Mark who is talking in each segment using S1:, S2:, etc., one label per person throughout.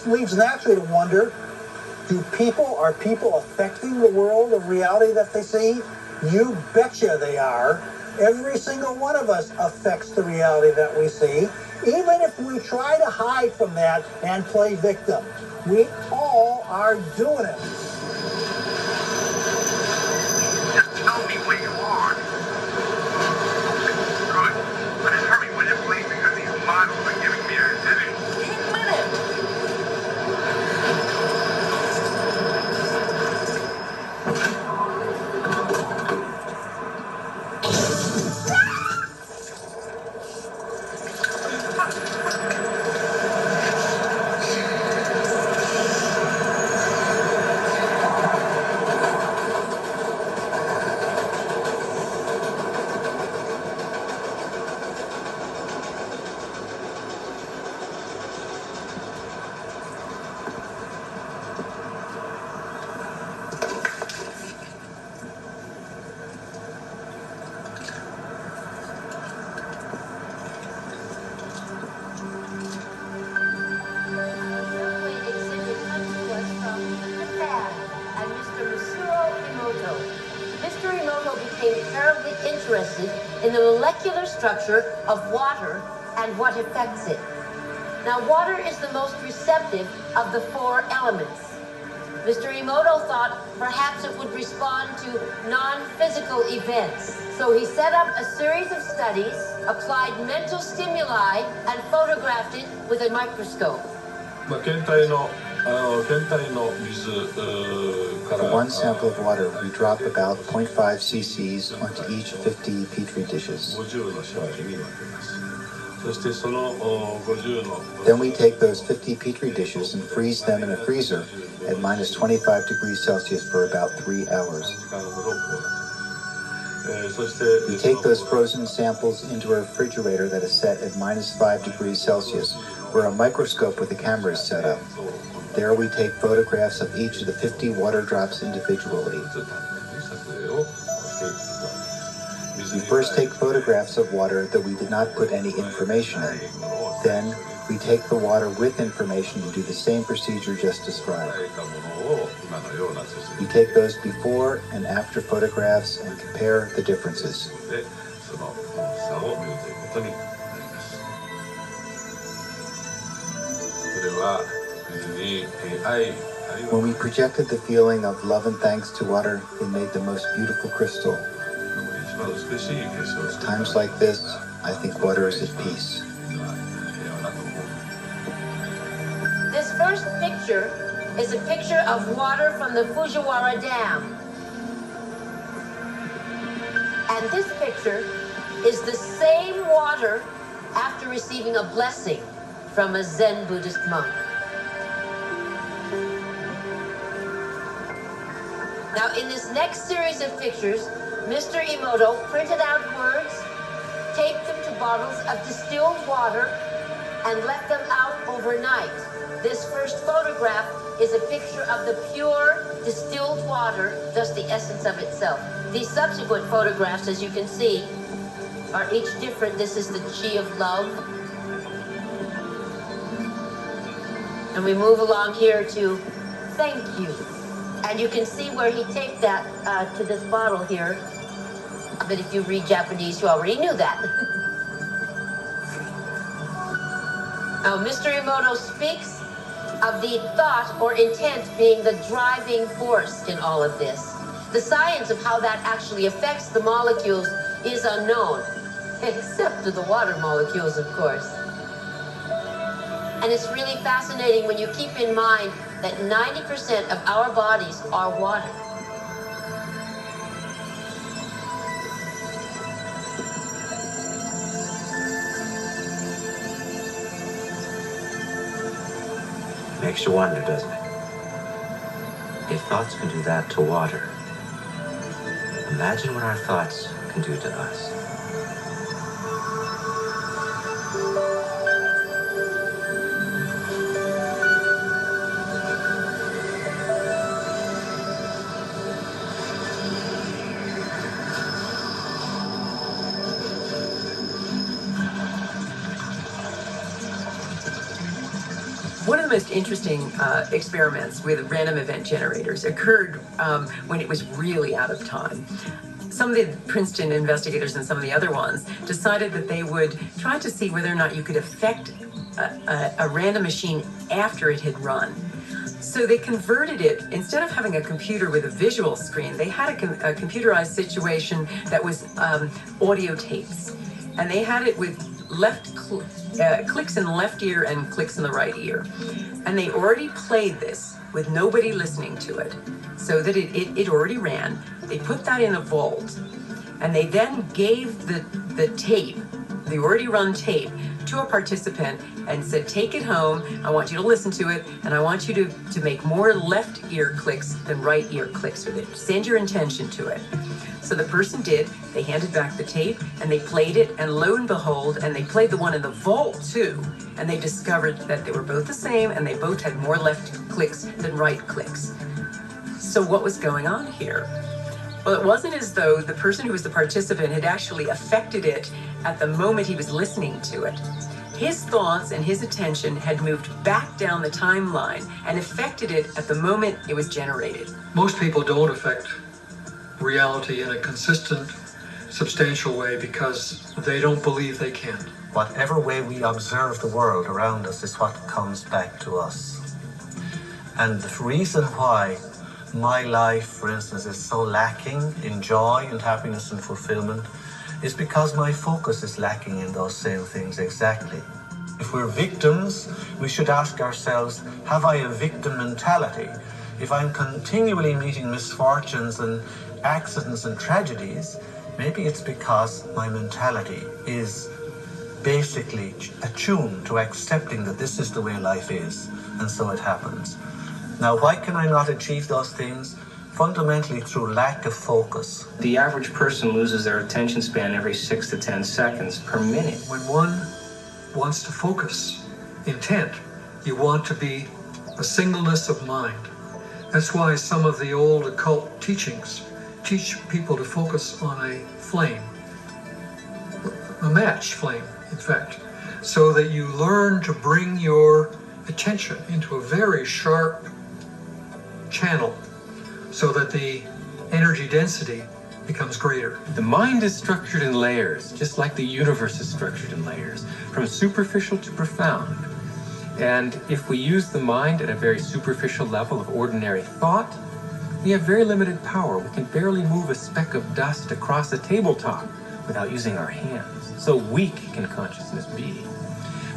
S1: leads naturally to wonder, are people affecting the world of reality that they see? You betcha they are. Every single one of us affects the reality that we see, even if we try to hide from that and play victim. We all are doing it.
S2: Just tell me where you are. Good. But hurry with it, please, because these models are giving me a headache.
S3: 10 minutes. Interested in the molecular structure of water and what affects it. Now, water is the most receptive of the 4 elements. Mr. Emoto thought perhaps it would respond to non-physical events. So he set up a series of studies, applied mental stimuli, and photographed it with a microscope.
S4: For one sample of water, we drop about 0.5 cc's onto each 50 petri dishes. Then we take those 50 petri dishes and freeze them in a freezer at minus 25 degrees Celsius for about 3 hours. We take those frozen samples into a refrigerator that is set at minus 5 degrees Celsius, where a microscope with a camera is set up. There we take photographs of each of the 50 water drops individually. We first take photographs of water that we did not put any information in. Then we take the water with information and do the same procedure just described. We take those before and after photographs and compare the differences. When we projected the feeling of love and thanks to water, it made the most beautiful crystal. At times like this, I think water is at peace.
S3: This first picture is a picture of water from the Fujiwara Dam. And this picture is the same water after receiving a blessing from a Zen Buddhist monk. Now, in this next series of pictures, Mr. Emoto printed out words, taped them to bottles of distilled water, and left them out overnight. This first photograph is a picture of the pure distilled water, just the essence of itself. These subsequent photographs, as you can see, are each different. This is the chi of love. And we move along here to thank you. And you can see where he taped that to this bottle here. But if you read Japanese, you already knew that. Now, Mr. Emoto speaks of the thought or intent being the driving force in all of this. The science of how that actually affects the molecules is unknown, except to the water molecules, of course. And it's really fascinating when you keep in mind that 90% of our bodies are water.
S5: Makes you wonder, doesn't it? If thoughts can do that to water, imagine what our thoughts can do to us.
S6: One of of the most interesting experiments with random event generators occurred when it was really out of time. Some of the Princeton investigators and some of the other ones decided that they would try to see whether or not you could affect a random machine after it had run. So they converted it, instead of having a computer with a visual screen, they had a computerized situation that was audio tapes. And they had it with clicks in the left ear and clicks in the right ear. And they already played this with nobody listening to it, so that it already ran. They put that in a vault, and they then gave the tape, the already run tape, to a participant and said, take it home, I want you to listen to it, and I want you to make more left ear clicks than right ear clicks with it. Send your intention to it. So the person did. They handed back the tape, and they played it, and lo and behold, and they played the one in the vault too, and they discovered that they were both the same, and they both had more left clicks than right clicks. So what was going on here? Well, it wasn't as though the person who was the participant had actually affected it at the moment he was listening to it. His thoughts and his attention had moved back down the timeline and affected it at the moment it was generated.
S7: Most people don't affect reality in a consistent, substantial way because they don't believe they can.
S8: Whatever way we observe the world around us is what comes back to us. And the reason why my life, for instance, is so lacking in joy and happiness and fulfillment is because my focus is lacking in those same things exactly. If we're victims, we should ask ourselves, have I a victim mentality? If I'm continually meeting misfortunes and accidents and tragedies, maybe it's because my mentality is basically attuned to accepting that this is the way life is, and so it happens. Now, why can I not achieve those things? Fundamentally through lack of focus.
S9: The average person loses their attention span every 6 to 10 seconds per minute.
S7: When one wants to focus, intent, you want to be a singleness of mind. That's why some of the old occult teachings teach people to focus on a flame, a match flame, in fact, so that you learn to bring your attention into a very sharp channel so that the energy density becomes greater.
S10: The mind is structured in layers, just like the universe is structured in layers, from superficial to profound. And if we use the mind at a very superficial level of ordinary thought, we have very limited power. We can barely move a speck of dust across a tabletop without using our hands. So weak can consciousness be.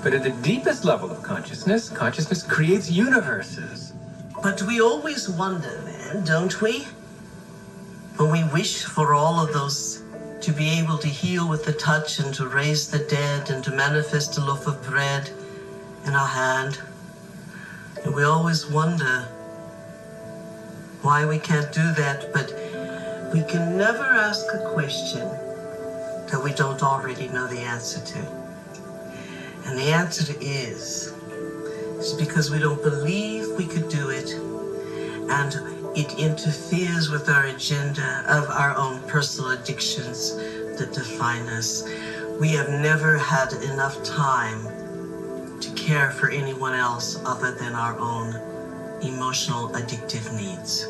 S10: But at the deepest level of consciousness, consciousness creates universes.
S11: But we always wonder, man, don't we? When we wish for all of those, to be able to heal with the touch and to raise the dead and to manifest a loaf of bread in our hand. And we always wonder why we can't do that, but we can never ask a question that we don't already know the answer to. And the answer is because we don't believe we could do it, and it interferes with our agenda of our own personal addictions that define us. We have never had enough time to care for anyone else other than our own emotional addictive needs.